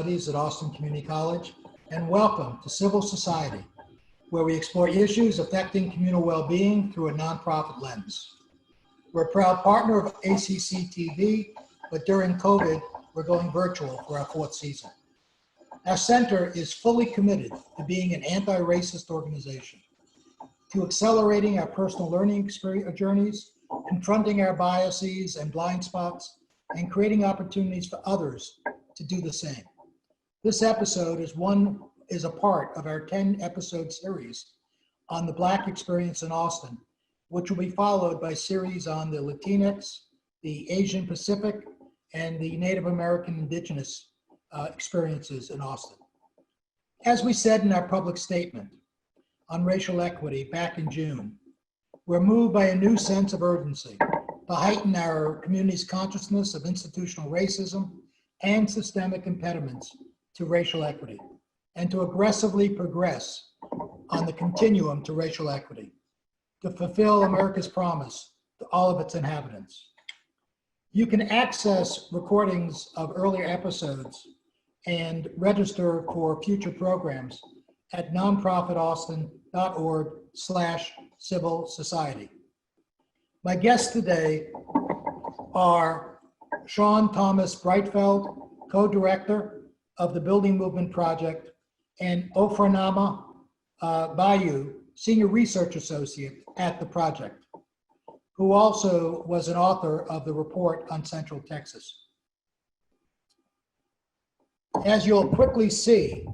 Studies at Austin Community College, and welcome to Civil Society, where we explore issues affecting communal well-being through a nonprofit lens. We're a proud partner of ACC TV, but during COVID, we're going virtual for our 4th season. Our center is fully committed to being an anti-racist organization, to accelerating our personal learning journeys, confronting our biases and blind spots, and creating opportunities for others to do the same. This episode is a part of our 10-episode series on the Black experience in Austin, which will be followed by series on the Latinx, the Asian Pacific, and the Native American Indigenous experiences in Austin. As we said in our public statement on racial equity back in June, we're moved by a new sense of urgency to heighten our community's consciousness of institutional racism and systemic impediments to racial equity, and to aggressively progress on the continuum to racial equity, to fulfill America's promise to all of its inhabitants. You can access recordings of earlier episodes and register for future programs at nonprofitaustin.org/civil society. My guests today are Sean Thomas Brietfeld, co-director of the Building Movement Project, and Ofronama Bayou, senior research associate at the project, who also was an author of the report on Central Texas. As you'll quickly see,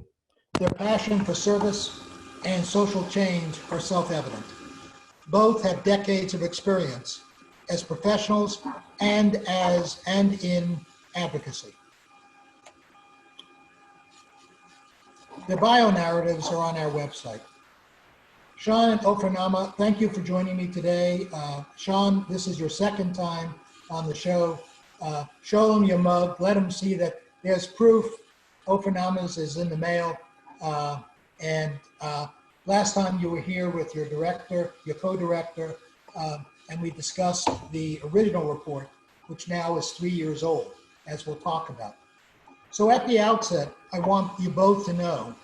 their passion for service and social change are self-evident. Both have decades of experience as professionals and in advocacy. Their bio narratives are on our website. Sean and Ofronama, thank you for joining me today. Sean, this is your 2nd time on the show. Show them your mug, let them see that there's proof. Ofronama's is in the mail. Last time you were here with your director, your co-director, and we discussed the original report, which now is 3 years old, as we'll talk about. So at the outset, I want you both to know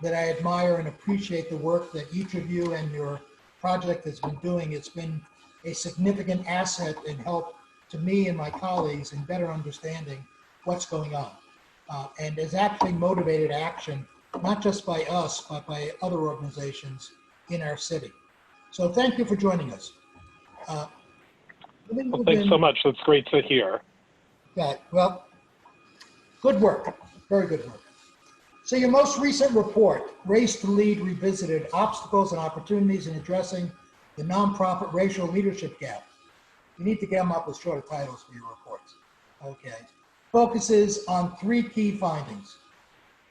that I admire and appreciate the work that each of you and your project has been doing. It's been a significant asset and help to me and my colleagues in better understanding what's going on. And has actually motivated action, not just by us, but by other organizations in our city. So thank you for joining us. Well, thanks so much. That's great to hear. Yeah, well, good work, very good work. So your most recent report, Race to Lead Revisited, Obstacles and Opportunities in Addressing the Nonprofit Racial Leadership Gap. You need to come up with shorter titles for your reports. Okay. Focuses on 3 key findings.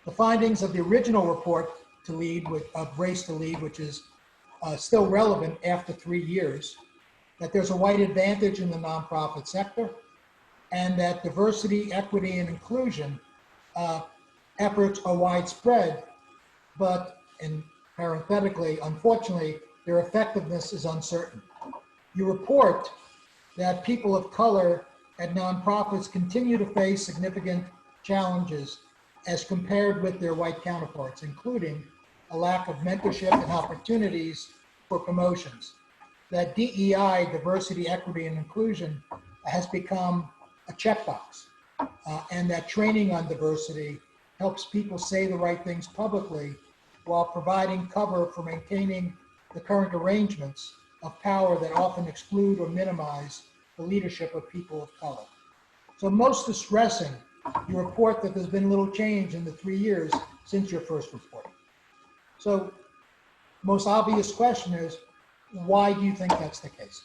The findings of the original report to lead of Race to Lead, which is still relevant after 3 years, that there's a white advantage in the nonprofit sector, and that diversity, equity, and inclusion efforts are widespread, but, and parenthetically, unfortunately, their effectiveness is uncertain. You report that people of color at nonprofits continue to face significant challenges as compared with their white counterparts, including a lack of mentorship and opportunities for promotions. That DEI, diversity, equity, and inclusion, has become a checkbox, and that training on diversity helps people say the right things publicly while providing cover for maintaining the current arrangements of power that often exclude or minimize the leadership of people of color. So most distressing, you report that there's been little change in the 3 years since your first report. So most obvious question is, why do you think that's the case?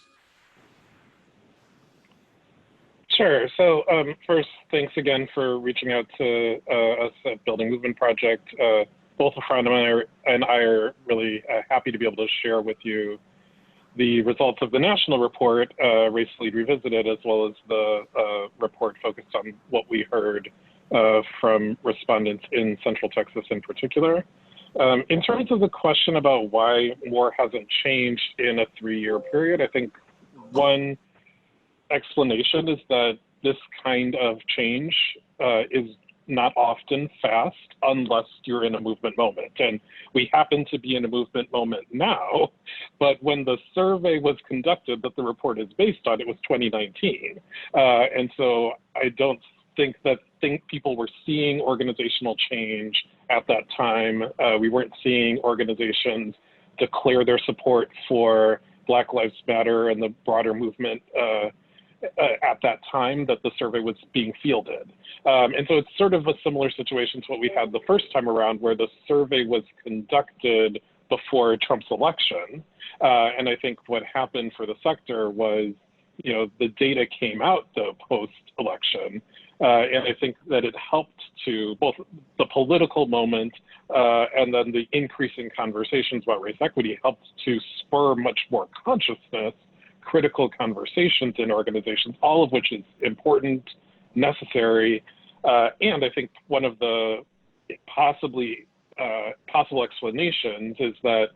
Sure. So first, thanks again for reaching out to us at Building Movement Project. Both Ofronama and I are really happy to be able to share with you the results of the national report, Race to Lead Revisited, as well as the report focused on what we heard from respondents in Central Texas in particular. In terms of the question about why more hasn't changed in a 3-year period, I think one explanation is that this kind of change is not often fast unless you're in a movement moment. And we happen to be in a movement moment now, but when the survey was conducted that the report is based on, it was 2019. And so I don't think people were seeing organizational change at that time. We weren't seeing organizations declare their support for Black Lives Matter and the broader movement at that time that the survey was being fielded. And so it's sort of a similar situation to what we had the first time around, where the survey was conducted before Trump's election. And I think what happened for the sector was, the data came out though post-election. And I think that it helped to both the political moment and then the increasing conversations about race equity helped to spur much more consciousness, critical conversations in organizations, all of which is important, necessary. And I think one of the possible explanations is that,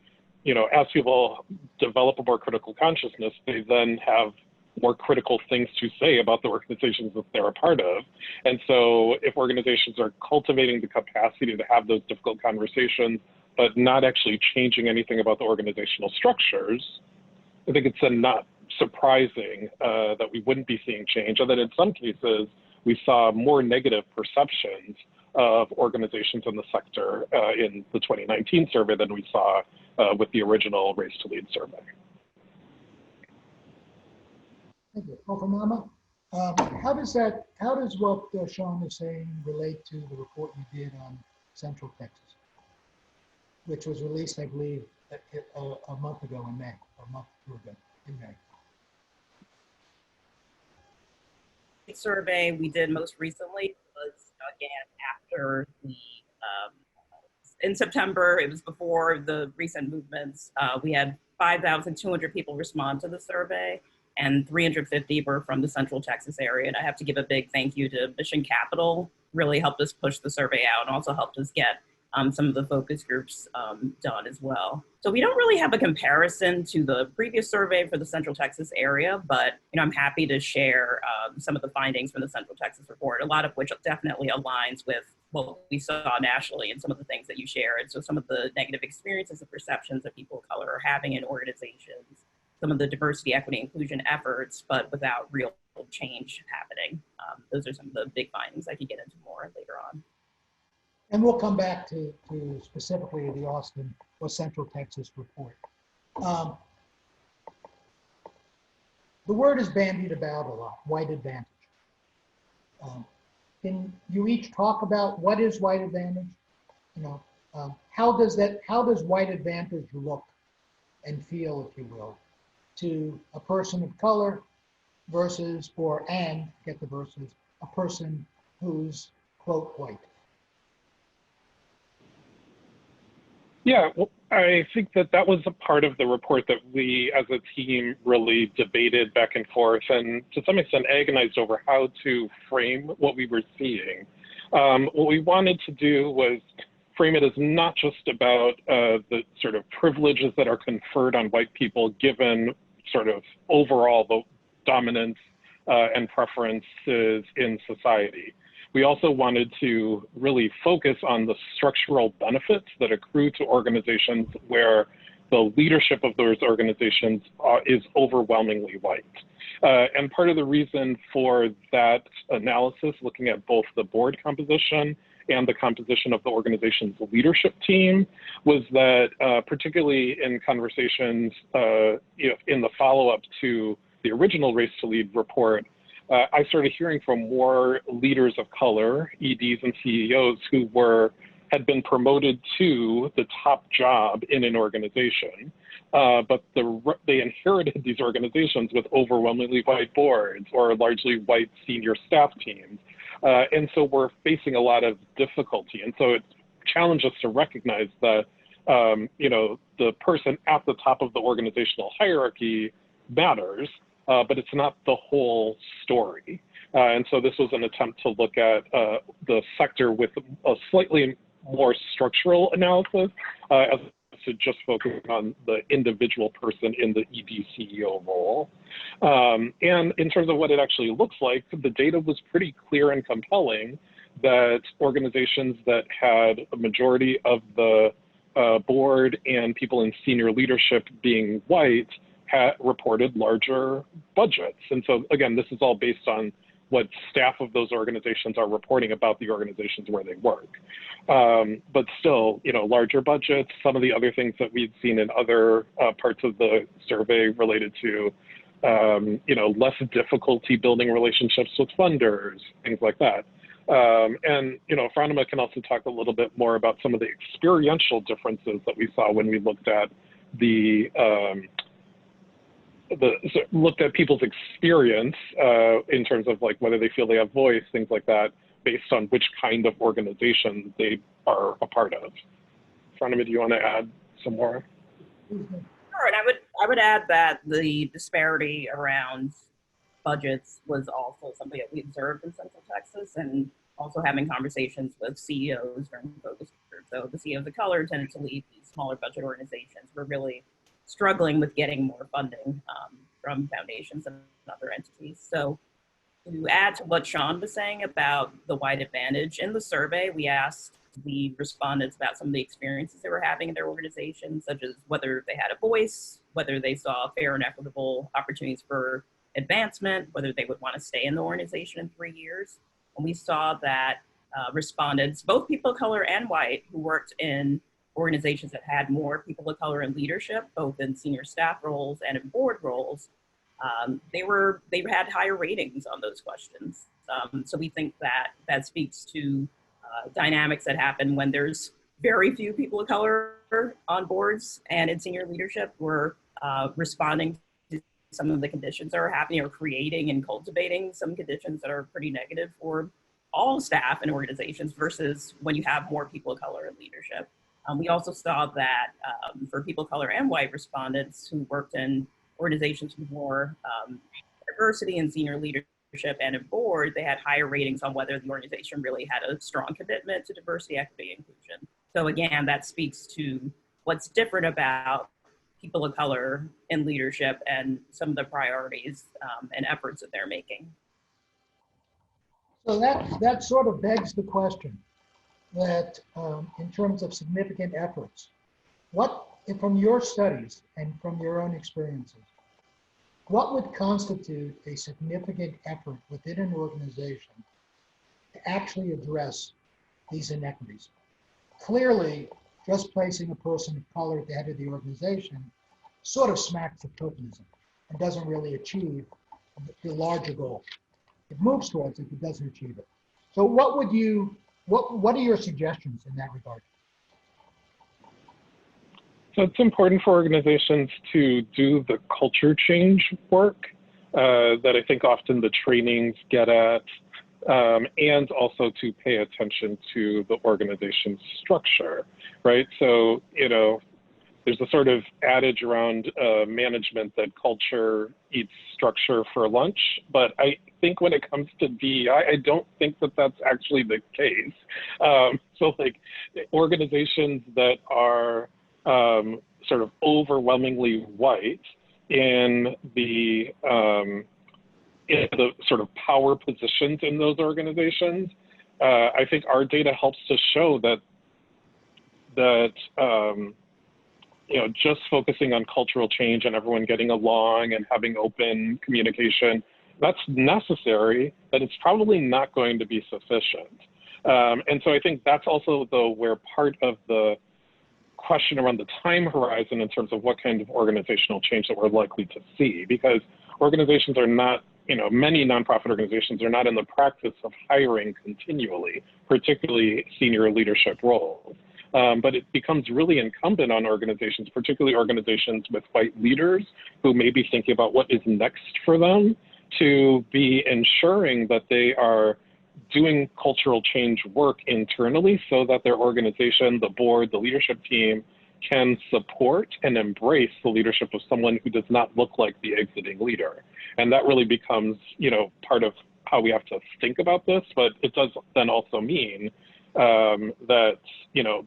as people develop a more critical consciousness, they then have more critical things to say about the organizations that they're a part of. And so if organizations are cultivating the capacity to have those difficult conversations, but not actually changing anything about the organizational structures, I think it's then not surprising that we wouldn't be seeing change, and that in some cases, we saw more negative perceptions of organizations in the sector in the 2019 survey than we saw with the original Race to Lead survey. Thank you. Ofronama, how does what Sean is saying relate to the report you did on Central Texas, which was released, I believe, a month ago in May, or a month or two ago in May? Survey we did most recently was again after the in September. It was before the recent movements. We had 5,200 people respond to the survey, and 350 were from the Central Texas area. And I have to give a big thank you to Mission Capital. Really helped us push the survey out and also helped us get some of the focus groups done as well. So we don't really have a comparison to the previous survey for the Central Texas area, but I'm happy to share some of the findings from the Central Texas report, a lot of which definitely aligns with what we saw nationally and some of the things that you shared. So some of the negative experiences and perceptions that people of color are having in organizations, some of the diversity, equity, inclusion efforts, but without real change happening. Those are some of the big findings I could get into more later on. And we'll come back to specifically the Austin or Central Texas report. The word is bandied about a lot, white advantage. Can you each talk about what is white advantage? How does white advantage look and feel, if you will, to a person of color versus, a person who's, quote, white? Yeah, well, I think that was a part of the report that we as a team really debated back and forth and to some extent agonized over how to frame what we were seeing. What we wanted to do was frame it as not just about the sort of privileges that are conferred on white people given sort of overall the dominance and preferences in society. We also wanted to really focus on the structural benefits that accrue to organizations where the leadership of those organizations is overwhelmingly white. And part of the reason for that analysis, looking at both the board composition and the composition of the organization's leadership team, was that particularly in conversations in the follow-up to the original Race to Lead report, I started hearing from more leaders of color, EDs and CEOs, who had been promoted to the top job in an organization, but they inherited these organizations with overwhelmingly white boards or largely white senior staff teams. And so we're facing a lot of difficulty. And so it challenged us to recognize that, the person at the top of the organizational hierarchy matters, but it's not the whole story. And so this was an attempt to look at the sector with a slightly more structural analysis as opposed to just focusing on the individual person in the ED CEO role. And in terms of what it actually looks like, the data was pretty clear and compelling that organizations that had a majority of the board and people in senior leadership being white had reported larger budgets. And so again, this is all based on what staff of those organizations are reporting about the organizations where they work. But still, larger budgets. Some of the other things that we'd seen in other parts of the survey related to, less difficulty building relationships with funders, things like that. And Ofronama can also talk a little bit more about some of the experiential differences that we saw when we looked at looked at people's experience in terms of like whether they feel they have voice, things like that, based on which kind of organization they are a part of. Ofronama, do you want to add some more? Sure, and I would add that the disparity around budgets was also something that we observed in Central Texas, and also having conversations with CEOs during focus groups. So the CEOs of color tended to lead these smaller budget organizations. We're really struggling with getting more funding from foundations and other entities. So to add to what Sean was saying about the white advantage, in the survey, we asked the respondents about some of the experiences they were having in their organizations, such as whether they had a voice, whether they saw fair and equitable opportunities for advancement, whether they would want to stay in the organization in 3 years. And we saw that respondents, both people of color and white, who worked in organizations that had more people of color in leadership, both in senior staff roles and in board roles, they had higher ratings on those questions. So we think that speaks to dynamics that happen when there's very few people of color on boards and in senior leadership. We're responding to some of the conditions that are happening, or creating and cultivating some conditions that are pretty negative for all staff and organizations versus when you have more people of color in leadership. We also saw that for people of color and white respondents who worked in organizations with more diversity in senior leadership and in board, they had higher ratings on whether the organization really had a strong commitment to diversity, equity, and inclusion. So again, that speaks to what's different about people of color in leadership and some of the priorities and efforts that they're making. So that sort of begs the question that in terms of significant efforts, what, from your studies and from your own experiences, what would constitute a significant effort within an organization to actually address these inequities? Clearly, just placing a person of color at the head of the organization sort of smacks of tokenism and doesn't really achieve the larger goal. It moves towards it, but doesn't achieve it. So what are your suggestions in that regard? So it's important for organizations to do the culture change work that I think often the trainings get at, and also to pay attention to the organization's structure, right? So, there's a sort of adage around management that culture eats structure for lunch, but I think when it comes to DEI, I don't think that that's actually the case. So like organizations that are sort of overwhelmingly white in the sort of power positions in those organizations, I think our data helps to show that just focusing on cultural change and everyone getting along and having open communication, that's necessary, but it's probably not going to be sufficient. And so I think that's also, though, where part of the question around the time horizon in terms of what kind of organizational change that we're likely to see, because organizations are not, many nonprofit organizations are not in the practice of hiring continually, particularly senior leadership roles. But it becomes really incumbent on organizations, particularly organizations with white leaders who may be thinking about what is next for them, to be ensuring that they are doing cultural change work internally so that their organization, the board, the leadership team can support and embrace the leadership of someone who does not look like the exiting leader. And that really becomes, part of how we have to think about this, but it does then also mean that,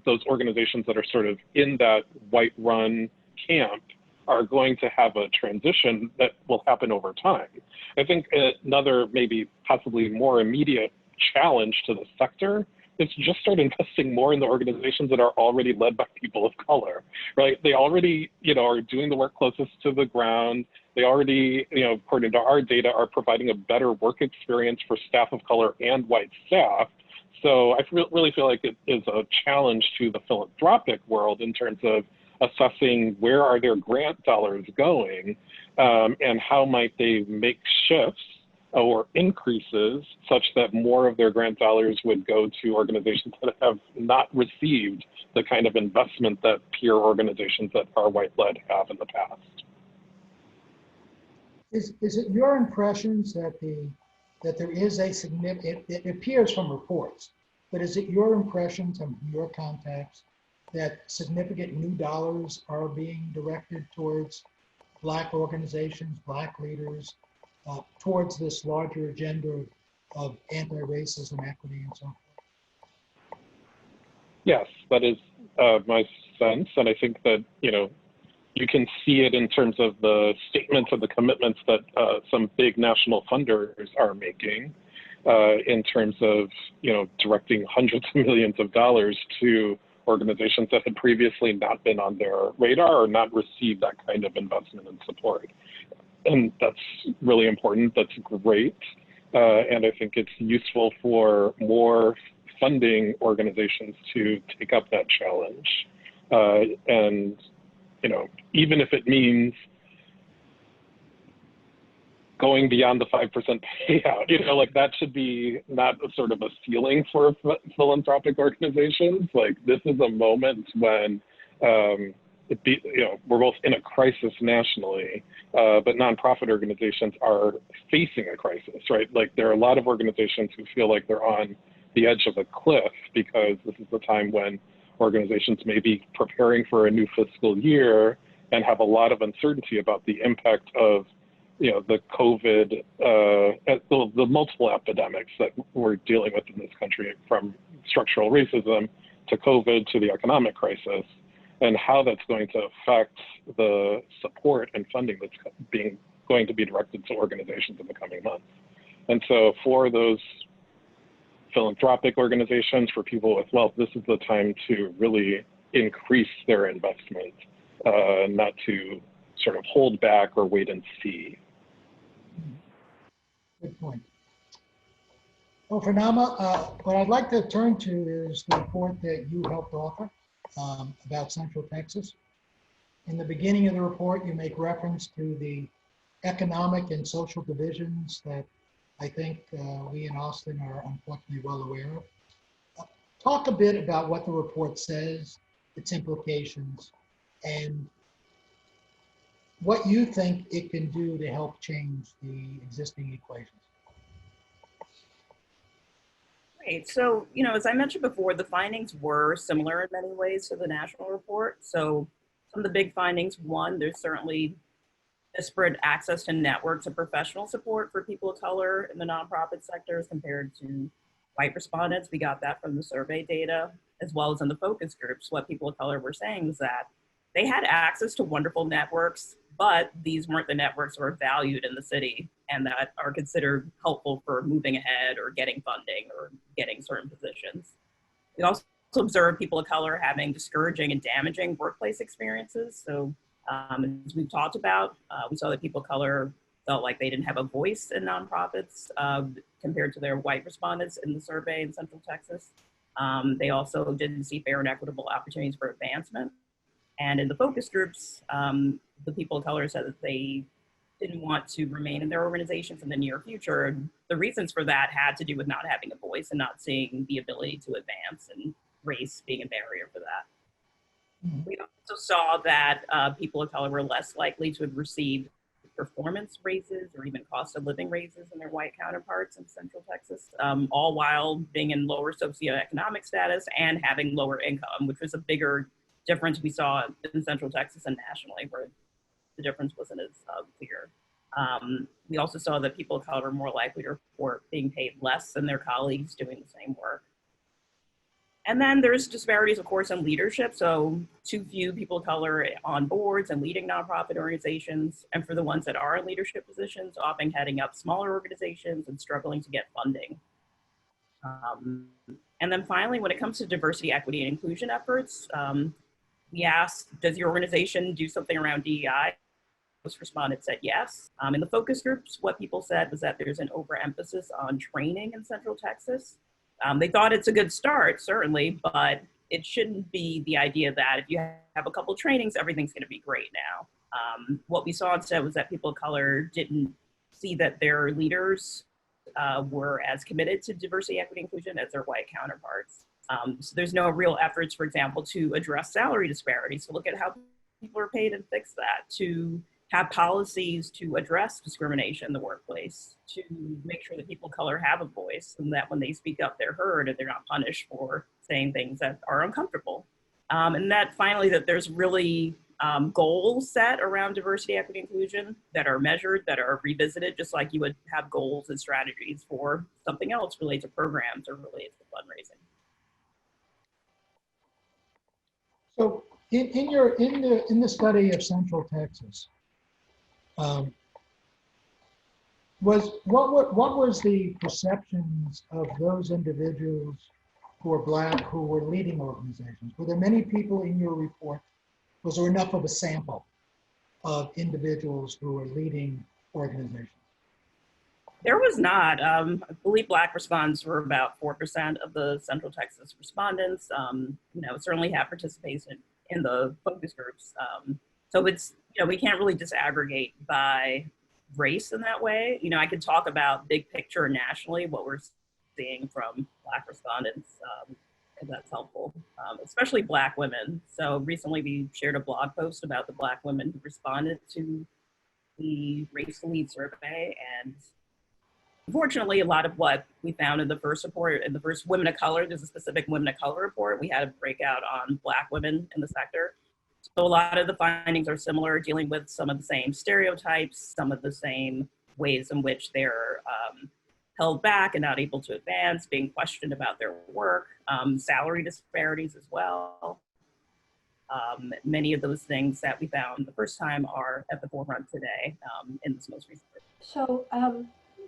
those organizations that are sort of in that white run camp are going to have a transition that will happen over time. I think another maybe possibly more immediate challenge to the sector is to just start investing more in the organizations that are already led by people of color, right? They already, are doing the work closest to the ground. They already, according to our data, are providing a better work experience for staff of color and white staff. So I really feel like it is a challenge to the philanthropic world in terms of assessing where are their grant dollars going, and how might they make shifts or increases such that more of their grant dollars would go to organizations that have not received the kind of investment that peer organizations that are white-led have in the past. Is it your impressions that there is a significant, it appears from reports, but is it your impressions from your contacts that significant new dollars are being directed towards Black organizations, Black leaders, towards this larger agenda of anti-racism, equity, and so forth? Yes, that is my sense. And I think that, you can see it in terms of the statements and the commitments that some big national funders are making in terms of, directing hundreds of millions of dollars to organizations that had previously not been on their radar or not received that kind of investment and support. And that's really important. That's great. And I think it's useful for more funding organizations to take up that challenge. And, even if it means going beyond the 5% payout, like that should be not a sort of a ceiling for philanthropic organizations. Like this is a moment when we're both in a crisis nationally, but nonprofit organizations are facing a crisis, right? Like there are a lot of organizations who feel like they're on the edge of a cliff because this is the time when organizations may be preparing for a new fiscal year and have a lot of uncertainty about the impact of the COVID, the multiple epidemics that we're dealing with in this country, from structural racism to COVID to the economic crisis, and how that's going to affect the support and funding that's going to be directed to organizations in the coming months. And so for those philanthropic organizations, for people with wealth, this is the time to really increase their investment, not to sort of hold back or wait and see. Good point. Ofronama, what I'd like to turn to is the report that you helped author about Central Texas. In the beginning of the report, you make reference to the economic and social divisions that I think we in Austin are unfortunately well aware of. Talk a bit about what the report says, its implications, and what you think it can do to help change the existing equations. Right. So, as I mentioned before, the findings were similar in many ways to the national report. So some of the big findings, one, there's certainly disparate access to networks of professional support for people of color in the nonprofit sectors compared to white respondents. We got that from the survey data, as well as in the focus groups. What people of color were saying is that they had access to wonderful networks, but these weren't the networks that were valued in the city and that are considered helpful for moving ahead or getting funding or getting certain positions. We also observed people of color having discouraging and damaging workplace experiences. So as we've talked about, we saw that people of color felt like they didn't have a voice in nonprofits compared to their white respondents in the survey in Central Texas. They also didn't see fair and equitable opportunities for advancement. And in the focus groups, the people of color said that they didn't want to remain in their organizations in the near future. And the reasons for that had to do with not having a voice and not seeing the ability to advance, and race being a barrier for that. We also saw that people of color were less likely to have received performance raises or even cost of living raises in their white counterparts in Central Texas, all while being in lower socioeconomic status and having lower income, which was a bigger difference we saw in Central Texas and nationally, where the difference wasn't as clear. We also saw that people of color were more likely to report being paid less than their colleagues doing the same work. And then there's disparities, of course, in leadership. So too few people of color on boards and leading nonprofit organizations. And for the ones that are in leadership positions, often heading up smaller organizations and struggling to get funding. And then finally, when it comes to diversity, equity, and inclusion efforts, we asked, does your organization do something around DEI? Most respondents said yes. In the focus groups, what people said was that there's an overemphasis on training in Central Texas. They thought it's a good start, certainly, but it shouldn't be the idea that if you have a couple trainings, everything's going to be great now. What we saw instead was that people of color didn't see that their leaders were as committed to diversity, equity, inclusion as their white counterparts. So there's no real efforts, for example, to address salary disparities, to look at how people are paid and fix that, to have policies to address discrimination in the workplace, to make sure that people of color have a voice and that when they speak up, they're heard and they're not punished for saying things that are uncomfortable. And that finally, that there's really goals set around diversity, equity, inclusion that are measured, that are revisited, just like you would have goals and strategies for something else related to programs or related to fundraising. So in the study of Central Texas, what was the perceptions of those individuals who were Black who were leading organizations? Were there many people in your report? Was there enough of a sample of individuals who were leading organizations? There was not. I believe Black respondents were about 4% of the Central Texas respondents. Certainly have participation in the focus groups. So it's, we can't really disaggregate by race in that way. I could talk about big picture nationally, what we're seeing from Black respondents, if that's helpful, especially Black women. So recently we shared a blog post about the Black women who responded to the Race to Lead survey. And unfortunately, a lot of what we found in the first report, in the first Women of Color, there's a specific Women of Color report, we had a breakout on Black women in the sector. So a lot of the findings are similar, dealing with some of the same stereotypes, some of the same ways in which they're held back and not able to advance, being questioned about their work, salary disparities as well. Many of those things that we found the first time are at the forefront today in this most recent report. So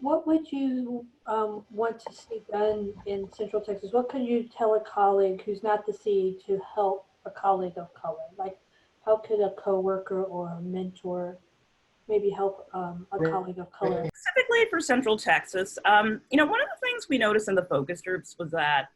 what would you want to see done in Central Texas? What could you tell a colleague who's not the CE to help a colleague of color? Like, how could a coworker or a mentor maybe help a colleague of color? Specifically for Central Texas, one of the things we noticed in the focus groups was that,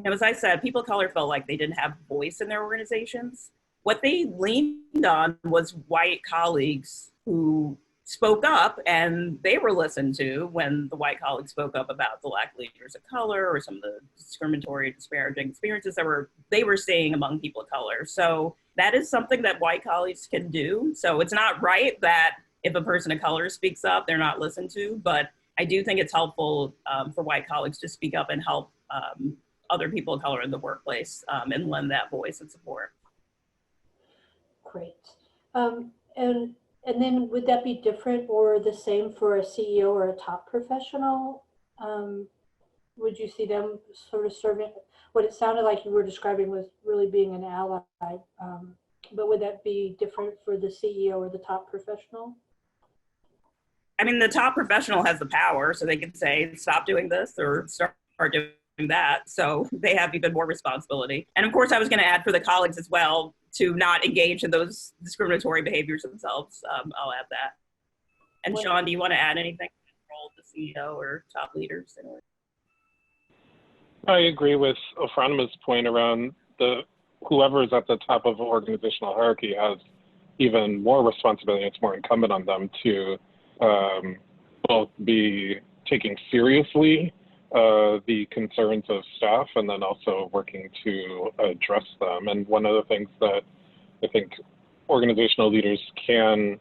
as I said, people of color felt like they didn't have a voice in their organizations. What they leaned on was white colleagues who spoke up, and they were listened to when the white colleagues spoke up about the Black leaders of color or some of the discriminatory, disparaging experiences that they were seeing among people of color. So that is something that white colleagues can do. So it's not right that if a person of color speaks up, they're not listened to, but I do think it's helpful for white colleagues to speak up and help other people of color in the workplace and lend that voice and support. Great. And then would that be different or the same for a CEO or a top professional? Would you see them sort of serving, what it sounded like you were describing was really being an ally, but would that be different for the CEO or the top professional? I mean, the top professional has the power, so they can say, stop doing this or start doing that. So they have even more responsibility. And of course, I was going to add for the colleagues as well to not engage in those discriminatory behaviors themselves. I'll add that. And Sean, do you want to add anything to the role of the CEO or top leaders? I agree with Ofronama's point around whoever is at the top of an organizational hierarchy has even more responsibility. It's more incumbent on them to both be taking seriously the concerns of staff and then also working to address them. And one of the things that I think organizational leaders can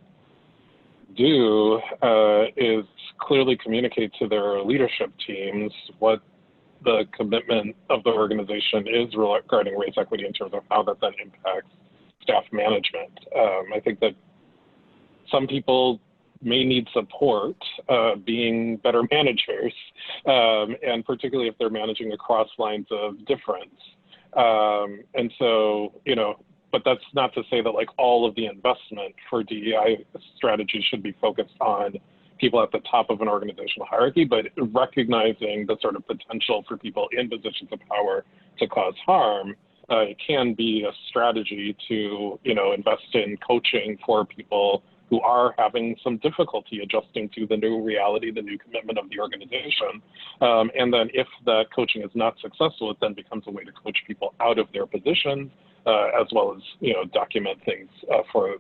do is clearly communicate to their leadership teams what the commitment of the organization is regarding race equity in terms of how that then impacts staff management. I think that some people may need support being better managers, and particularly if they're managing across lines of difference. And so, but that's not to say that like all of the investment for DEI strategy should be focused on people at the top of an organizational hierarchy, but recognizing the sort of potential for people in positions of power to cause harm. It can be a strategy to, invest in coaching for people who are having some difficulty adjusting to the new reality, the new commitment of the organization. And then if that coaching is not successful, it then becomes a way to coach people out of their positions, as well as, document things for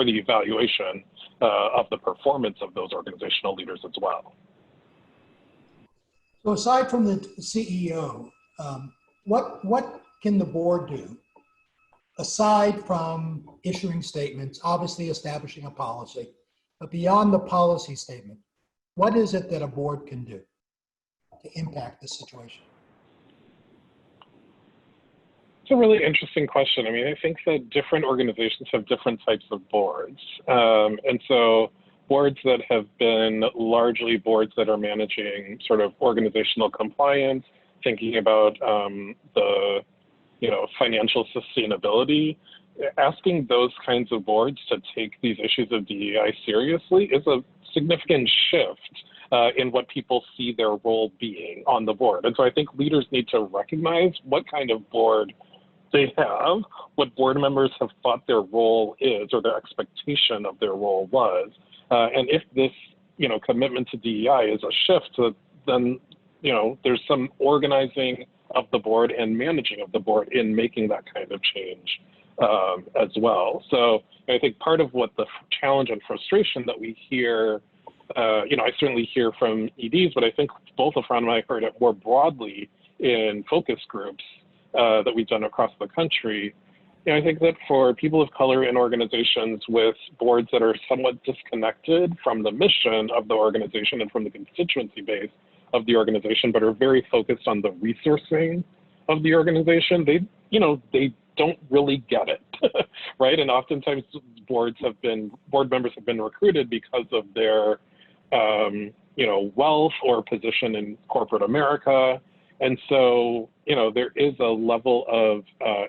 the evaluation of the performance of those organizational leaders as well. So aside from the CEO, what can the board do aside from issuing statements, obviously establishing a policy, but beyond the policy statement, what is it that a board can do to impact the situation? It's a really interesting question. I mean, I think that different organizations have different types of boards. And so boards that have been largely boards that are managing sort of organizational compliance, thinking about the financial sustainability, asking those kinds of boards to take these issues of DEI seriously is a significant shift in what people see their role being on the board. And so I think leaders need to recognize what kind of board they have, what board members have thought their role is or their expectation of their role was. And if this, commitment to DEI is a shift, then, there's some organizing of the board and managing of the board in making that kind of change as well. So I think part of what the challenge and frustration that we hear, I certainly hear from EDs, but I think both Ofronama and I heard it more broadly in focus groups that we've done across the country. I think that for people of color in organizations with boards that are somewhat disconnected from the mission of the organization and from the constituency base of the organization, but are very focused on the resourcing of the organization, they don't really get it, right? And oftentimes board members have been recruited because of their, wealth or position in corporate America. And so, there is a level of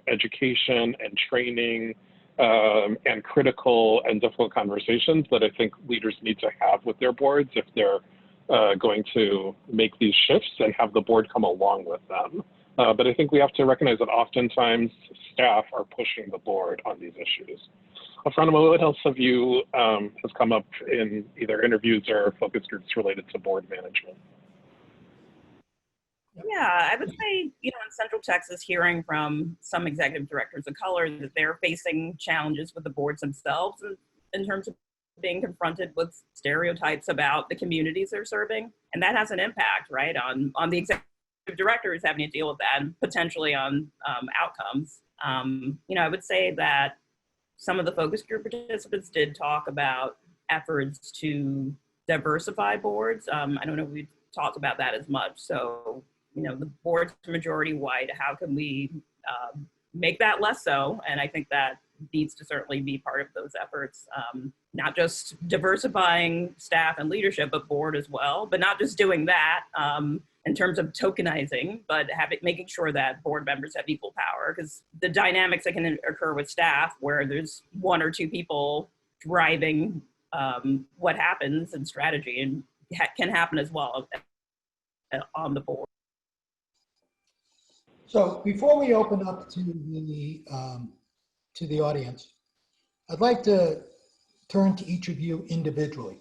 education and training and critical and difficult conversations that I think leaders need to have with their boards if they're going to make these shifts and have the board come along with them. But I think we have to recognize that oftentimes staff are pushing the board on these issues. Ofronama, what else has come up in either interviews or focus groups related to board management? Yeah, I would say, in Central Texas, hearing from some executive directors of color that they're facing challenges with the boards themselves in terms of being confronted with stereotypes about the communities they're serving. And that has an impact, right, on the executive directors having to deal with that and potentially on outcomes. I would say that some of the focus group participants did talk about efforts to diversify boards. I don't know if we talked about that as much. So, the board's majority white, how can we make that less so? And I think that needs to certainly be part of those efforts, not just diversifying staff and leadership, but board as well, but not just doing that in terms of tokenizing, but making sure that board members have equal power, because the dynamics that can occur with staff where there's one or two people driving what happens in strategy and can happen as well on the board. So before we open up to the audience, I'd like to turn to each of you individually,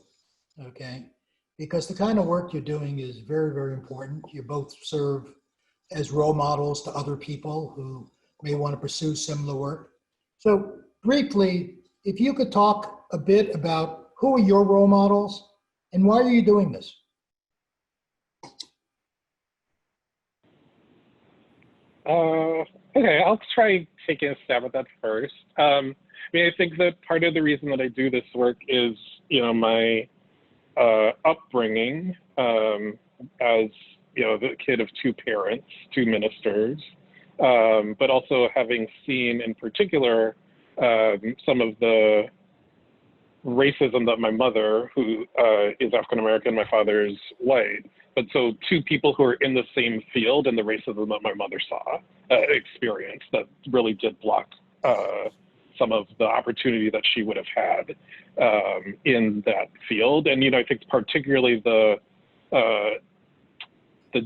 okay? Because the kind of work you're doing is very, very important. You both serve as role models to other people who may want to pursue similar work. So briefly, if you could talk a bit about who are your role models and why are you doing this? Okay, I'll try taking a stab at that first. I think that part of the reason that I do this work is, my upbringing as, the kid of two parents, two ministers, but also having seen in particular some of the racism that my mother, who is African-American, my father's white, but so two people who are in the same field and the racism that my mother saw, experienced that really did block some of the opportunity that she would have had in that field. And, I think particularly the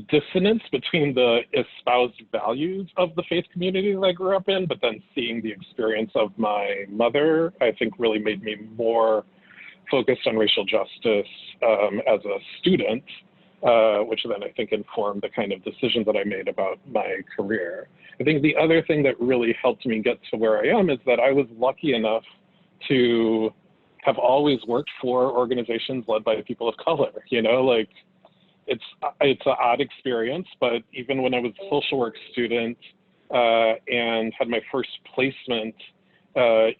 dissonance between the espoused values of the faith community that I grew up in, but then seeing the experience of my mother, I think really made me more focused on racial justice as a student, which then I think informed the kind of decisions that I made about my career. I think the other thing that really helped me get to where I am is that I was lucky enough to have always worked for organizations led by people of color. Like it's an odd experience, but even when I was a social work student and had my first placement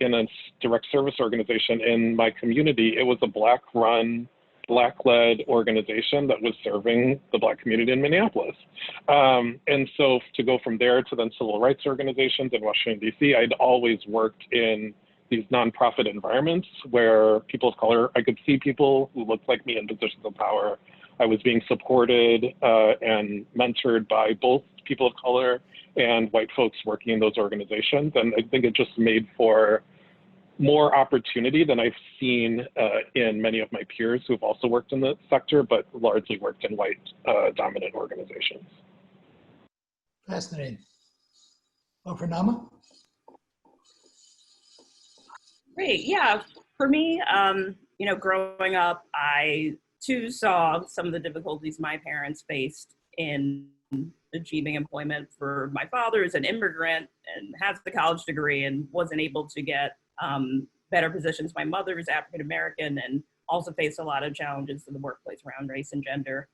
in a direct service organization in my community, it was a Black-run, Black-led organization that was serving the Black community in Minneapolis. And so to go from there to then civil rights organizations in Washington, D.C., I'd always worked in these nonprofit environments where people of color, I could see people who looked like me in positions of power. I was being supported and mentored by both people of color and white folks working in those organizations. And I think it just made for more opportunity than I've seen in many of my peers who've also worked in the sector, but largely worked in white dominant organizations. Fascinating. Ofronama? Great. Yeah. For me, growing up, I too saw some of the difficulties my parents faced in achieving employment. For my father is an immigrant and has a college degree and wasn't able to get better positions. My mother is African American and also faced a lot of challenges in the workplace around race and gender.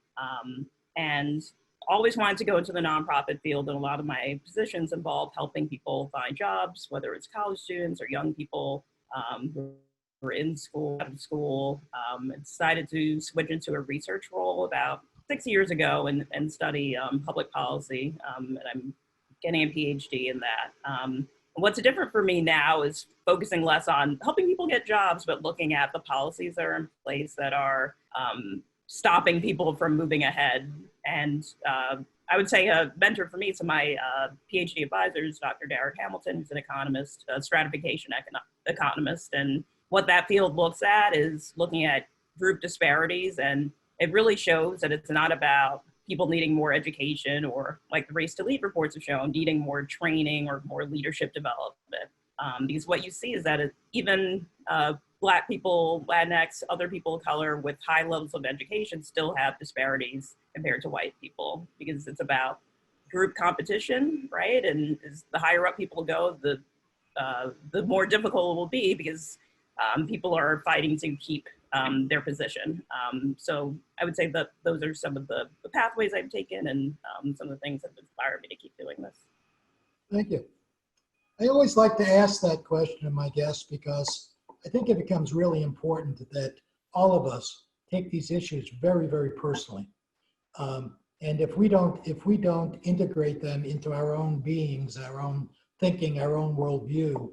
And always wanted to go into the nonprofit field, and a lot of my positions involved helping people find jobs, whether it's college students or young people who were in school, out of school. Decided to switch into a research role about 6 years ago and study public policy, and I'm getting a PhD in that. What's different for me now is focusing less on helping people get jobs, but looking at the policies that are in place that are stopping people from moving ahead. And I would say a mentor for me, so my PhD advisor is Dr. Derek Hamilton, who's an economist, a stratification economist. And what that field looks at is looking at group disparities. And it really shows that it's not about people needing more education or, like the Race to Lead reports have shown, needing more training or more leadership development. Because what you see is that even Black people, Latinx, other people of color with high levels of education still have disparities compared to white people, because it's about group competition, right? And as the higher up people go, the more difficult it will be, because people are fighting to keep their position. So I would say that those are some of the pathways I've taken and some of the things that have inspired me to keep doing this. Thank you. I always like to ask that question of my guests because I think it becomes really important that all of us take these issues very, very personally. And if we don't integrate them into our own beings, our own thinking, our own worldview,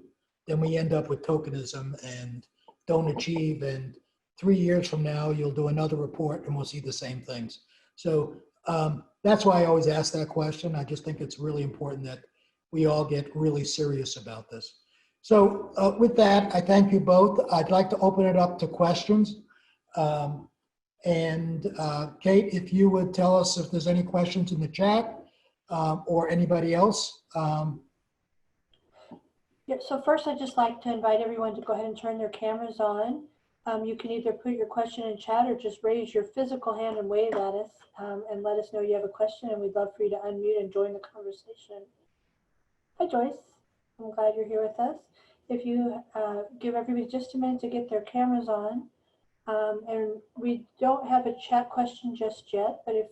then we end up with tokenism and don't achieve. And 3 years from now, you'll do another report and we'll see the same things. So that's why I always ask that question. I just think it's really important that we all get really serious about this. So with that, I thank you both. I'd like to open it up to questions. And Kate, if you would tell us if there's any questions in the chat or anybody else. Yeah, so first I'd just like to invite everyone to go ahead and turn their cameras on. You can either put your question in chat or just raise your physical hand and wave at us and let us know you have a question, and we'd love for you to unmute and join the conversation. Hi, Joyce. I'm glad you're here with us. If you give everybody just a minute to get their cameras on. And we don't have a chat question just yet, but if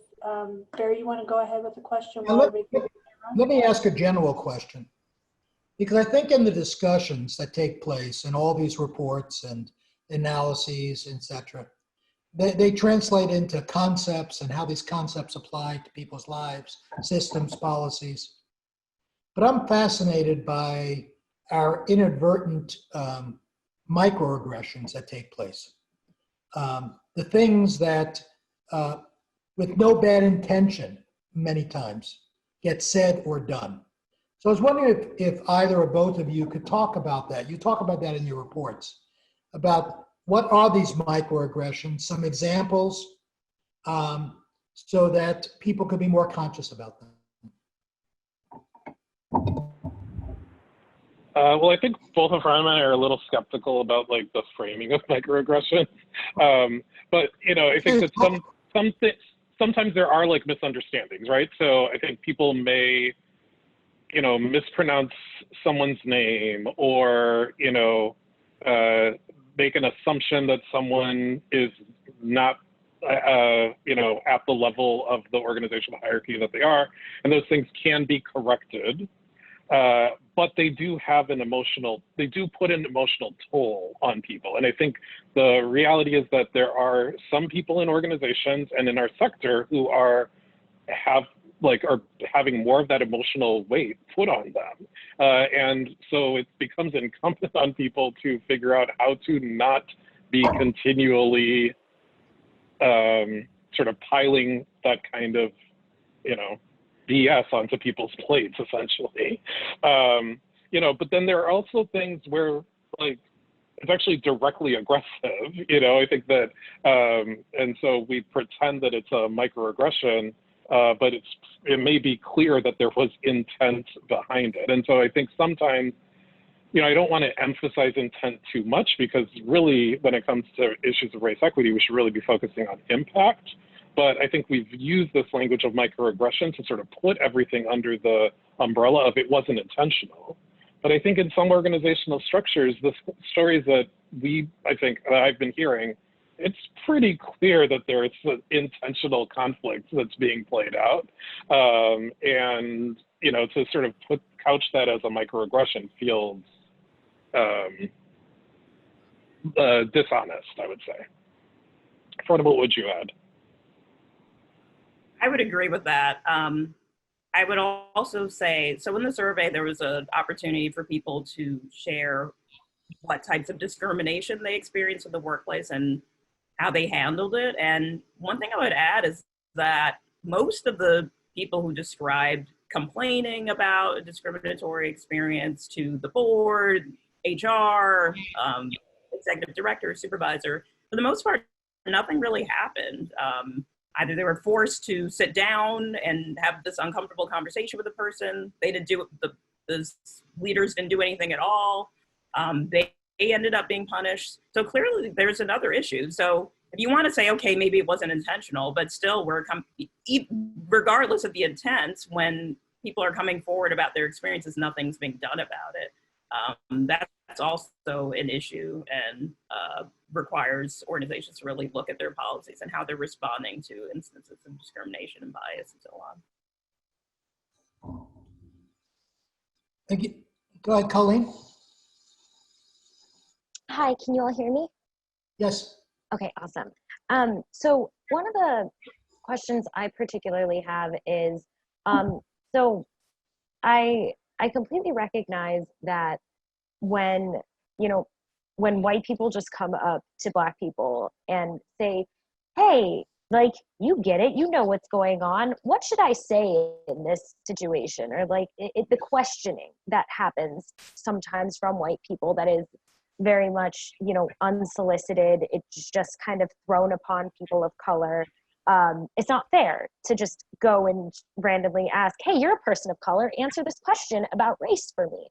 Barry, you want to go ahead with the question? Let me ask a general question, because I think in the discussions that take place in all these reports and analyses, etc., they translate into concepts and how these concepts apply to people's lives, systems, policies. But I'm fascinated by our inadvertent microaggressions that take place. The things that, with no bad intention, many times, get said or done. So I was wondering if either or both of you could talk about that. You talk about that in your reports, about what are these microaggressions, some examples, so that people could be more conscious about them. Well, I think both of Ron and I are a little skeptical about like the framing of microaggression. But you know, I think that sometimes there are like misunderstandings, right? So I think people may, you know, mispronounce someone's name, or you know, make an assumption that someone is not, you know, at the level of the organizational hierarchy that they are, and those things can be corrected. But they do have an emotional, they do put an emotional toll on people. And I think the reality is that there are some people in organizations and in our sector who are having more of that emotional weight put on them. And so it becomes incumbent on people to figure out how to not be continually sort of piling that kind of, you know, BS onto people's plates, essentially. You know, but then there are also things where like it's actually directly aggressive, you know. I think that, and so we pretend that it's a microaggression, but it may be clear that there was intent behind it. And so I think sometimes, you know, I don't want to emphasize intent too much, because really when it comes to issues of race equity, we should really be focusing on impact. But I think we've used this language of microaggression to sort of put everything under the umbrella of it wasn't intentional. But I think in some organizational structures, the stories that I've been hearing, it's pretty clear that there is an intentional conflict that's being played out. And, you know, to sort of couch that as a microaggression feels dishonest, I would say. Fred, what would you add? I would agree with that. I would also say, so in the survey, there was an opportunity for people to share what types of discrimination they experienced in the workplace and how they handled it. And one thing I would add is that most of the people who described complaining about a discriminatory experience to the board, HR, executive director, supervisor, for the most part, nothing really happened. Either they were forced to sit down and have this uncomfortable conversation with the person. They didn't do, the leaders didn't do anything at all. They ended up being punished. So clearly there's another issue. So if you want to say, okay, maybe it wasn't intentional, but still regardless of the intent, when people are coming forward about their experiences, nothing's being done about it. That's also an issue, and requires organizations to really look at their policies and how they're responding to instances of discrimination and bias and so on. Thank you. Go ahead, Colleen. Hi, can you all hear me? Yes. Okay, awesome. So one of the questions I particularly have is, so I completely recognize that when, you know, when white people just come up to Black people and say, hey, like, you get it, you know what's going on, what should I say in this situation? Or like the questioning that happens sometimes from white people that is very much, you know, unsolicited. It's just kind of thrown upon people of color. It's not fair to just go and randomly ask, hey, you're a person of color, answer this question about race for me.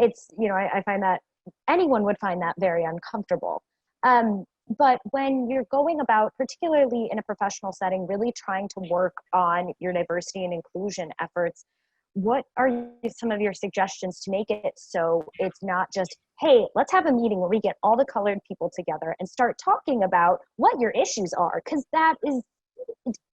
It's, you know, I find that anyone would find that very uncomfortable. But when you're going about, particularly in a professional setting, really trying to work on your diversity and inclusion efforts, what are some of your suggestions to make it so it's not just, hey, let's have a meeting where we get all the colored people together and start talking about what your issues are? Because that is,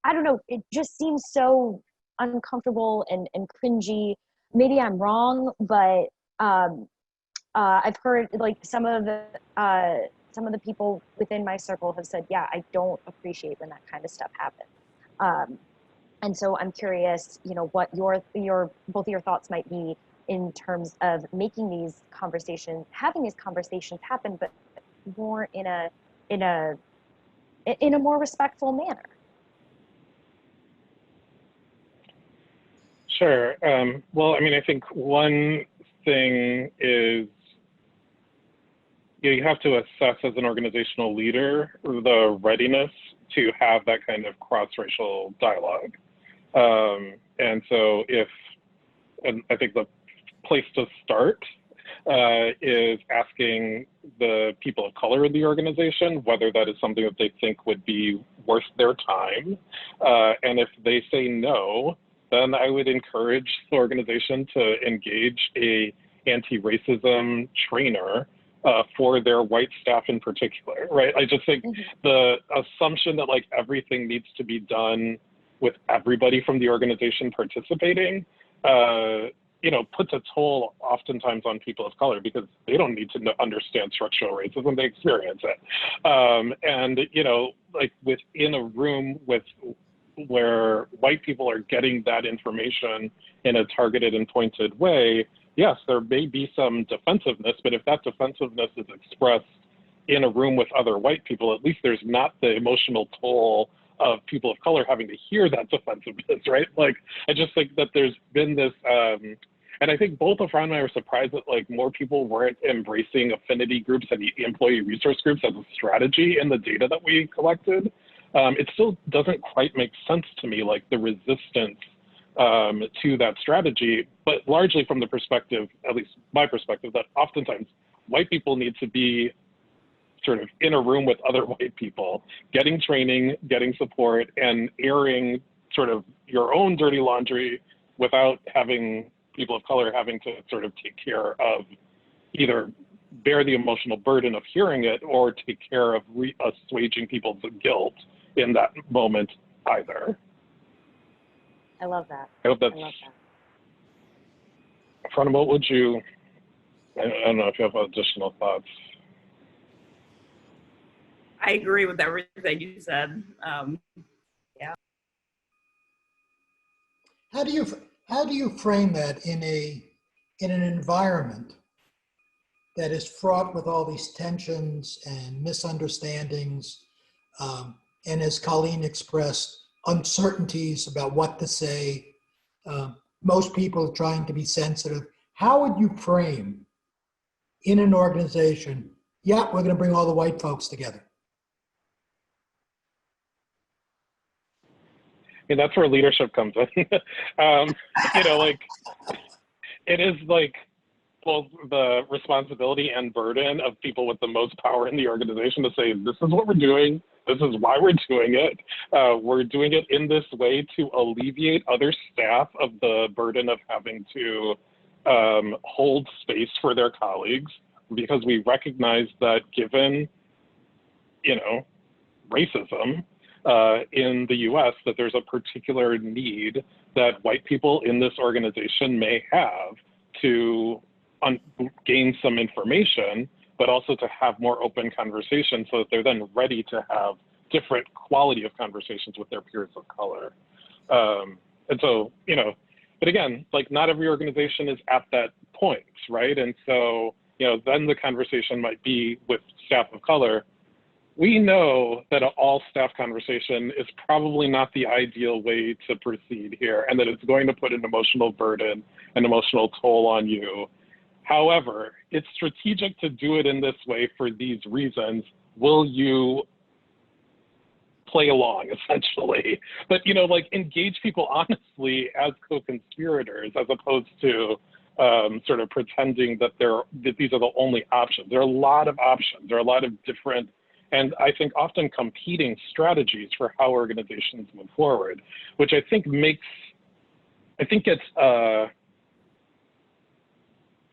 I don't know, it just seems so uncomfortable and cringy. Maybe I'm wrong, but I've heard like some of the people within my circle have said, yeah, I don't appreciate when that kind of stuff happens. And so I'm curious, you know, what both of your thoughts might be in terms of making these conversations, having these conversations happen, but more in a more respectful manner. Sure. Well, I mean, I think one thing is you have to assess as an organizational leader the readiness to have that kind of cross-racial dialogue. And so and I think the place to start is asking the people of color in the organization whether that is something that they think would be worth their time. And if they say no, then I would encourage the organization to engage a anti-racism trainer for their white staff in particular, right? I just think the assumption that like everything needs to be done with everybody from the organization participating, puts a toll oftentimes on people of color because they don't need to understand structural racism, they experience it. And, like within a room where white people are getting that information in a targeted and pointed way, yes, there may be some defensiveness, but if that defensiveness is expressed in a room with other white people, at least there's not the emotional toll of people of color having to hear that defensiveness, right? Like, I just think that there's been this, and I think both Ofronama and I were surprised that like more people weren't embracing affinity groups and employee resource groups as a strategy in the data that we collected. It still doesn't quite make sense to me, like the resistance to that strategy, but largely from the perspective, at least my perspective, that oftentimes white people need to be sort of in a room with other white people, getting training, getting support, and airing sort of your own dirty laundry without having people of color having to sort of take care of either bear the emotional burden of hearing it or take care of assuaging people's guilt in that moment either. I love that. I hope that's, I love that. Ofronama, what would you, I don't know if you have additional thoughts. I agree with everything you said. Yeah. How do you frame that in an environment that is fraught with all these tensions and misunderstandings, and as Colleen expressed, uncertainties about what to say, most people are trying to be sensitive. How would you frame in an organization, yeah, we're going to bring all the white folks together? I mean, that's where leadership comes in. Like it is like both the responsibility and burden of people with the most power in the organization to say, this is what we're doing. This is why we're doing it. We're doing it in this way to alleviate other staff of the burden of having to hold space for their colleagues, because we recognize that given, racism in the US, that there's a particular need that white people in this organization may have to gain some information, but also to have more open conversations so that they're then ready to have different quality of conversations with their peers of color. And so, but again, like not every organization is at that point, right? And so, then the conversation might be with staff of color. We know that an all staff conversation is probably not the ideal way to proceed here, and that it's going to put an emotional burden, an emotional toll on you. However, it's strategic to do it in this way for these reasons. Will you play along, essentially? But, like engage people honestly as co-conspirators, as opposed to sort of pretending that these are the only options. There are a lot of options. There are a lot of different, and I think often competing strategies for how organizations move forward, which I think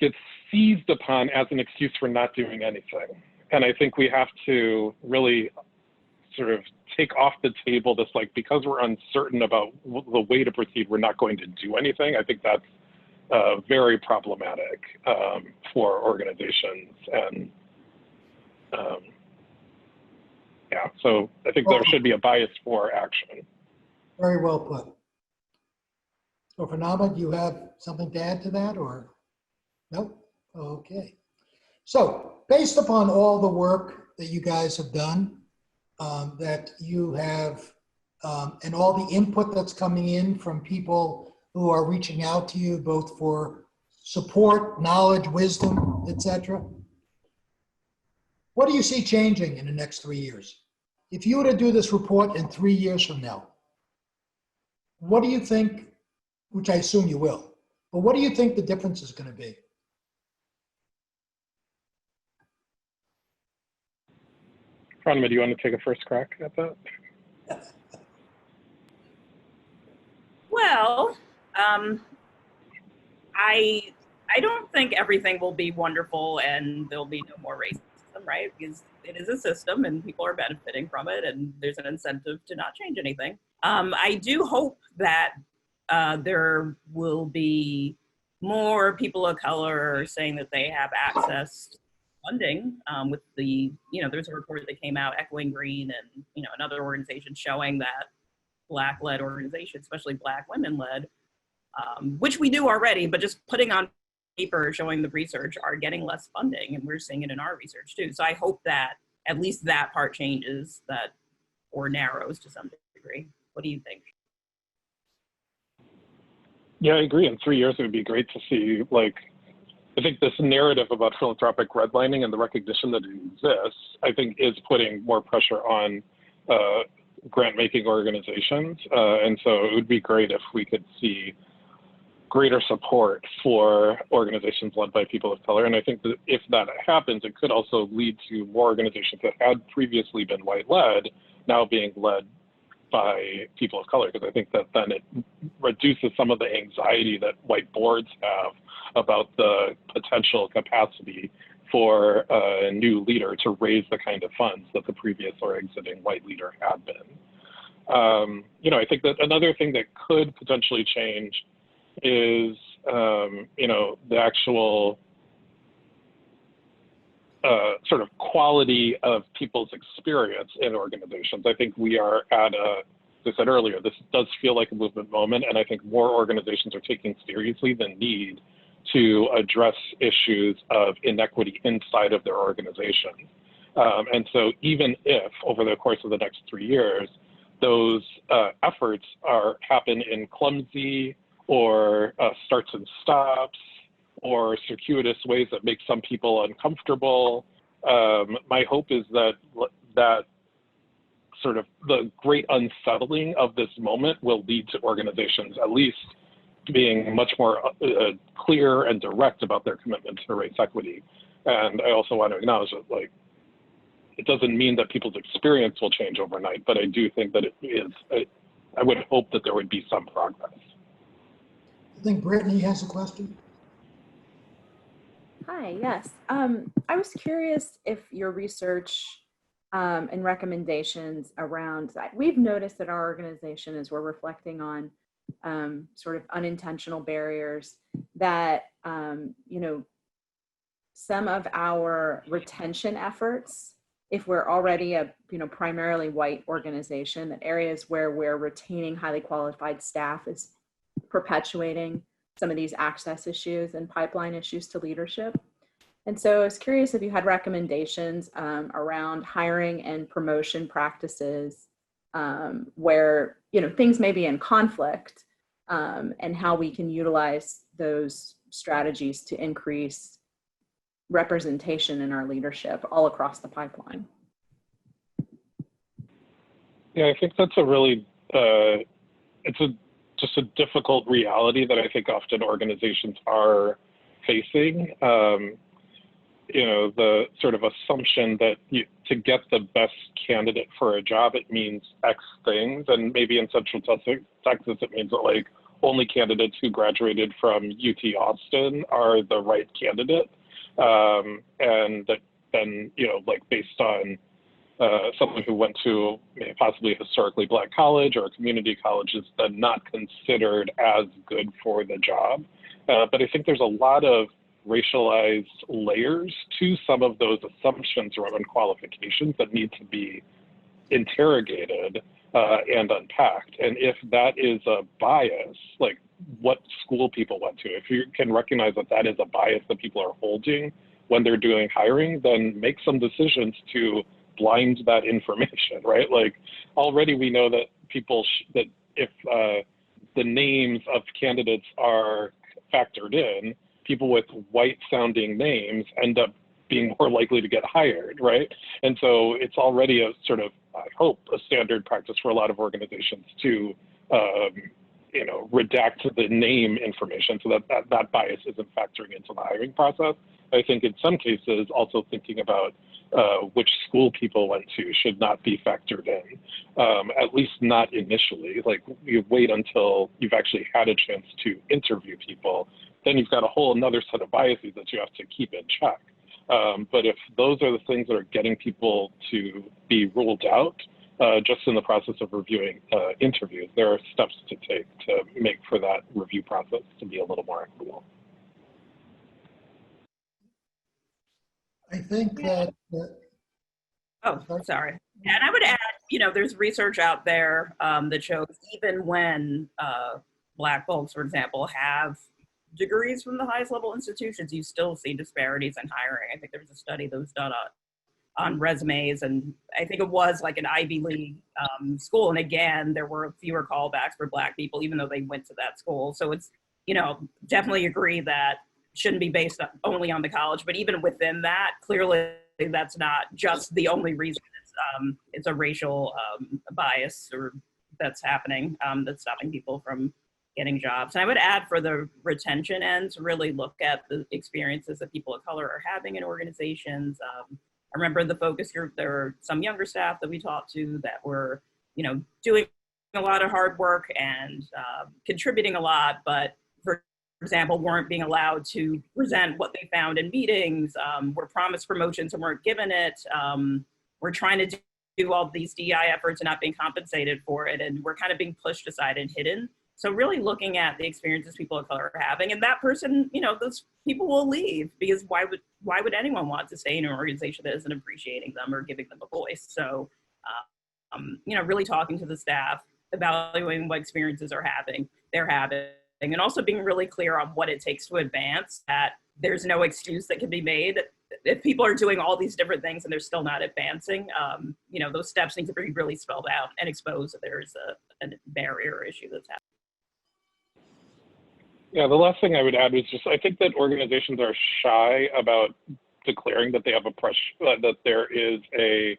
gets seized upon as an excuse for not doing anything. And I think we have to really sort of take off the table this, like, because we're uncertain about the way to proceed, we're not going to do anything. I think that's very problematic for organizations. And yeah, so I think there should be a bias for action. Very well put. So Ofronama, do you have something to add to that, or? Nope. Okay. So based upon all the work that you guys have done, that you have, and all the input that's coming in from people who are reaching out to you both for support, knowledge, wisdom, etc.? What do you see changing in the next 3 years? If you were to do this report in 3 years from now, what do you think, which I assume you will, but what do you think the difference is going to be? Ofronama, do you want to take a first crack at that? Well, I don't think everything will be wonderful and there'll be no more racism, right? Because it is a system and people are benefiting from it, and there's an incentive to not change anything. I do hope that there will be more people of color saying that they have access to funding with the, there's a report that came out, Echoing Green, and, another organization showing that Black-led organizations, especially Black women-led, which we do already, but just putting on paper showing the research are getting less funding, and we're seeing it in our research too. So I hope that at least that part changes, that or narrows to some degree. What do you think? Yeah, I agree. In 3 years, it would be great to see, I think this narrative about philanthropic redlining and the recognition that it exists, I think is putting more pressure on grant-making organizations. And so it would be great if we could see greater support for organizations led by people of color. And I think that if that happens, it could also lead to more organizations that had previously been white-led now being led by people of color, because I think that then it reduces some of the anxiety that white boards have about the potential capacity for a new leader to raise the kind of funds that the previous or exiting white leader had been. I think that another thing that could potentially change is, the actual sort of quality of people's experience in organizations. I think we are at as I said earlier, this does feel like a movement moment, and I think more organizations are taking seriously the need to address issues of inequity inside of their organization. And so even if over the course of the next 3 years, those efforts happen in clumsy or starts and stops or circuitous ways that make some people uncomfortable, my hope is that sort of the great unsettling of this moment will lead to organizations at least being much more clear and direct about their commitment to race equity. And I also want to acknowledge that, it doesn't mean that people's experience will change overnight, but I do think that it is, I would hope that there would be some progress. I think Brittany has a question. Hi, yes. I was curious if your research and recommendations around, we've noticed that our organization, as we're reflecting on sort of unintentional barriers, that, some of our retention efforts, if we're already a, primarily white organization, that areas where we're retaining highly qualified staff is perpetuating some of these access issues and pipeline issues to leadership. And so I was curious if you had recommendations around hiring and promotion practices where, things may be in conflict, and how we can utilize those strategies to increase representation in our leadership all across the pipeline. Yeah, I think that's a really, just a difficult reality that I think often organizations are facing. The sort of assumption that to get the best candidate for a job, it means X things. And maybe in Central Texas, it means that only candidates who graduated from UT Austin are the right candidate. And that then, based on someone who went to possibly a historically Black college or a community college is then not considered as good for the job. But I think there's a lot of racialized layers to some of those assumptions around qualifications that need to be interrogated and unpacked. And if that is a bias, like what school people went to, if you can recognize that that is a bias that people are holding when they're doing hiring, then make some decisions to blind that information, right? Already we know that people, that if the names of candidates are factored in, people with white sounding names end up being more likely to get hired, right? And so it's already a sort of, I hope, a standard practice for a lot of organizations to, you know, redact the name information so that bias isn't factoring into the hiring process. I think in some cases, also thinking about which school people went to should not be factored in, at least not initially. Like, you wait until you've actually had a chance to interview people, then you've got a whole another set of biases that you have to keep in check. But if those are the things that are getting people to be ruled out, just in the process of reviewing interviews, there are steps to take to make for that review process to be a little more equitable. I think that, Oh, sorry. And I would add, you know, there's research out there that shows even when Black folks, for example, have degrees from the highest level institutions, you still see disparities in hiring. I think there was a study that was done on resumes, and I think it was like an Ivy League school. And again, there were fewer callbacks for Black people, even though they went to that school. So it's, you know, definitely agree that shouldn't be based only on the college, but even within that, clearly that's not just the only reason. It's a racial bias or that's happening that's stopping people from getting jobs. And I would add for the retention end to really look at the experiences that people of color are having in organizations. I remember the focus group, there were some younger staff that we talked to that were, you know, doing a lot of hard work and contributing a lot, but for example, weren't being allowed to present what they found in meetings, were promised promotions and weren't given it. We're trying to do all these DEI efforts and not being compensated for it. And we're kind of being pushed aside and hidden. So really looking at the experiences people of color are having, and that person, you know, those people will leave because why would anyone want to stay in an organization that isn't appreciating them or giving them a voice? So, you know, really talking to the staff, evaluating what experiences they're having, and also being really clear on what it takes to advance, that there's no excuse that can be made. If people are doing all these different things and they're still not advancing, you know, those steps need to be really spelled out and exposed that there's a barrier or issue that's happening. Yeah, the last thing I would add was just, I think that organizations are shy about declaring that they have that there is a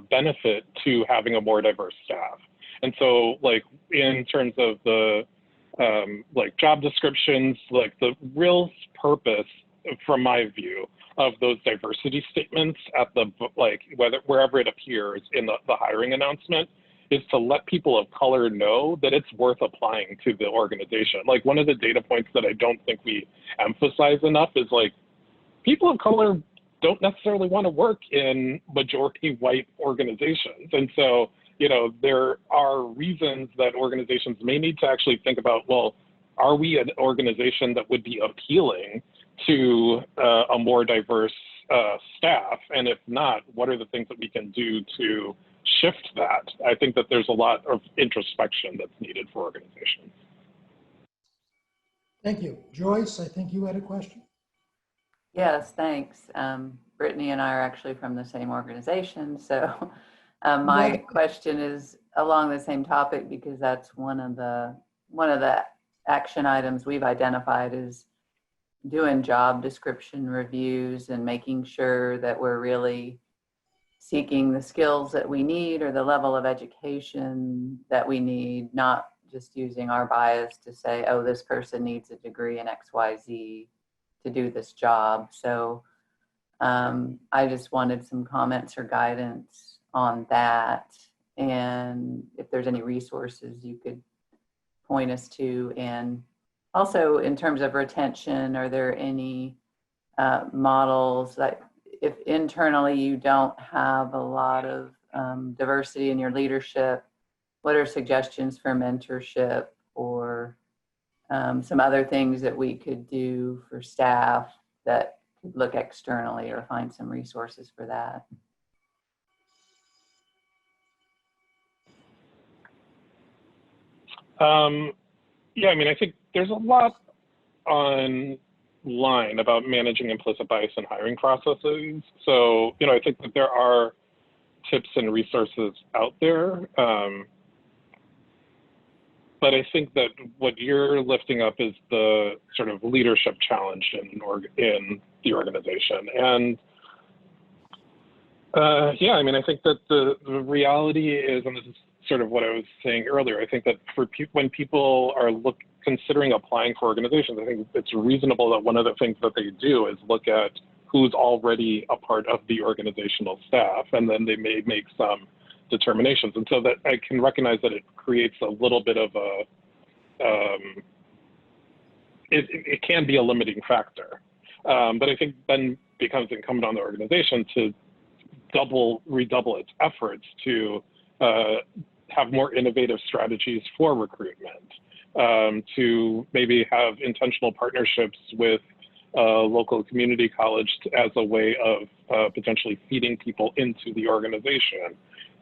benefit to having a more diverse staff. And so, like, in terms of the like job descriptions, like the real purpose, from my view, of those diversity statements at the, like, wherever it appears in the hiring announcement, is to let people of color know that it's worth applying to the organization. Like, one of the data points that I don't think we emphasize enough is, like, people of color don't necessarily want to work in majority white organizations. And so, you know, there are reasons that organizations may need to actually think about, well, are we an organization that would be appealing to a more diverse staff? And if not, what are the things that we can do to shift that? I think that there's a lot of introspection that's needed for organizations. thank you. Joyce, I think you had a question. Yes, thanks. Brittany and I are actually from the same organization. So my question is along the same topic, because that's one of the action items we've identified is doing job description reviews and making sure that we're really seeking the skills that we need or the level of education that we need, not just using our bias to say, oh, this person needs a degree in XYZ to do this job. So I just wanted some comments or guidance on that. And if there's any resources you could point us to. And also in terms of retention, are there any models that if internally you don't have a lot of diversity in your leadership, what are suggestions for mentorship or some other things that we could do for staff that could look externally or find some resources for that? Yeah, I mean, I think there's a lot online about managing implicit bias in hiring processes. So, you know, I think that there are tips and resources out there. but I think that what you're lifting up is the sort of leadership challenge in the organization. And yeah, I mean, I think that the reality is, and this is sort of what I was saying earlier, I think that for when people are considering applying for organizations, I think it's reasonable that one of the things that they do is look at who's already a part of the organizational staff, and then they may make some determinations. And so that I can recognize that it creates a little bit of a, it can be a limiting factor. But I think then becomes incumbent on the organization to redouble its efforts to have more innovative strategies for recruitment, to maybe have intentional partnerships with local community college as a way of potentially feeding people into the organization,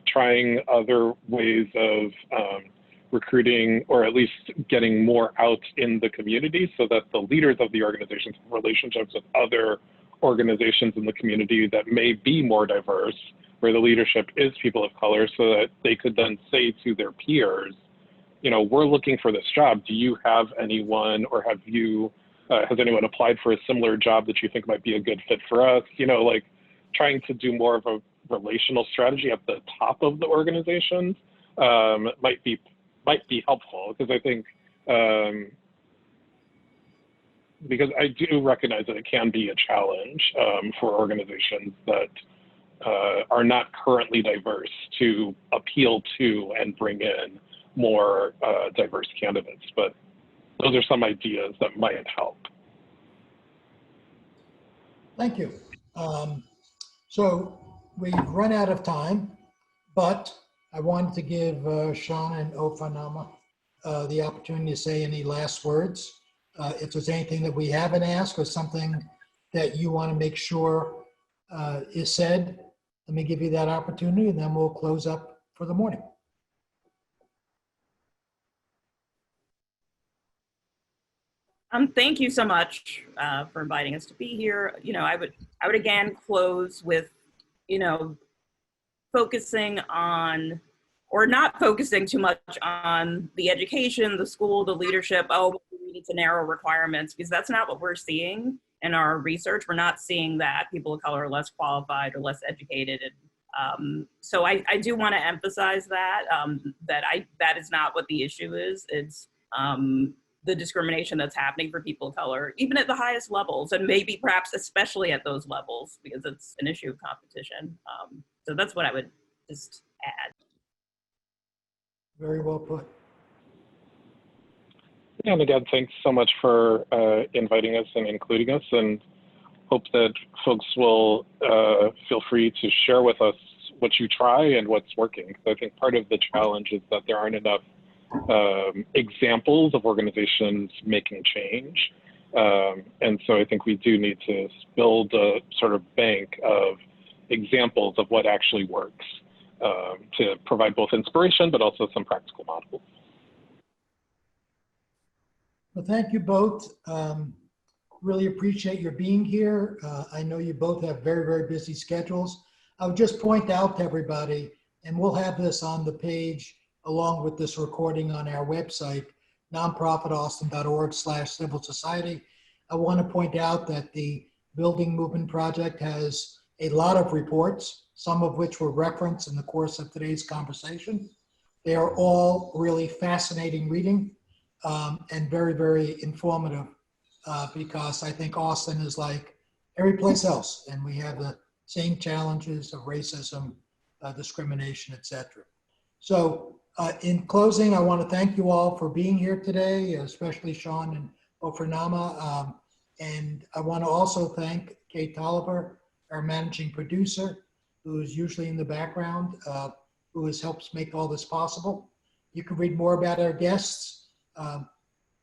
trying other ways of recruiting, or at least getting more out in the community so that the leaders of the organizations have relationships with other organizations in the community that may be more diverse, where the leadership is people of color, so that they could then say to their peers, you know, we're looking for this job. Do you have anyone, or have you, has anyone applied for a similar job that you think might be a good fit for us? You know, like trying to do more of a relational strategy at the top of the organizations might be helpful, because I think, because I do recognize that it can be a challenge for organizations that are not currently diverse to appeal to and bring in more diverse candidates. But those are some ideas that might help. Thank you. So we've run out of time, but I wanted to give Sean and Ofronama the opportunity to say any last words. If there's anything that we haven't asked or something that you want to make sure is said, let me give you that opportunity, and then we'll close up for the morning. Thank you so much for inviting us to be here. You know, I would again close with, you know, focusing on, or not focusing too much on the education, the school, the leadership. Oh, we need to narrow requirements, because that's not what we're seeing in our research. We're not seeing that people of color are less qualified or less educated. And so I do want to emphasize that, that is not what the issue is. It's the discrimination that's happening for people of color, even at the highest levels, and maybe perhaps especially at those levels, because it's an issue of competition. So that's what I would just add. Very well put. Yeah, and again, thanks so much for inviting us and including us, and hope that folks will feel free to share with us what you try and what's working. I think part of the challenge is that there aren't enough examples of organizations making change. And so I think we do need to build a sort of bank of examples of what actually works to provide both inspiration, but also some practical models. Well, thank you both. Really appreciate your being here. I know you both have very, very busy schedules. I would just point out to everybody, and we'll have this on the page along with this recording on our website, nonprofitaustin.org/civil society. I want to point out that the Building Movement Project has a lot of reports, some of which were referenced in the course of today's conversation. They are all really fascinating reading and very, very informative because I think Austin is like every place else, and we have the same challenges of racism, discrimination, etc. So in closing, I want to thank you all for being here today, especially Sean and Ofronama. And I want to also thank Kate Tolliver, our managing producer, who is usually in the background, who helps make all this possible. You can read more about our guests,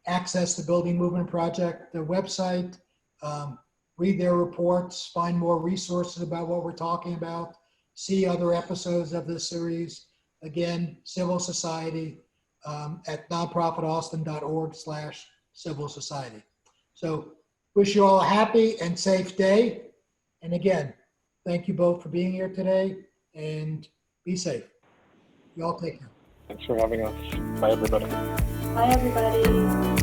access the Building Movement Project, the website, read their reports, find more resources about what we're talking about, see other episodes of this series. Again, civil society at nonprofitaustin.org/civil society. So wish you all a happy and safe day. And again, thank you both for being here today, and be safe. You all take care. Thanks for having us. Bye, everybody. Bye, everybody.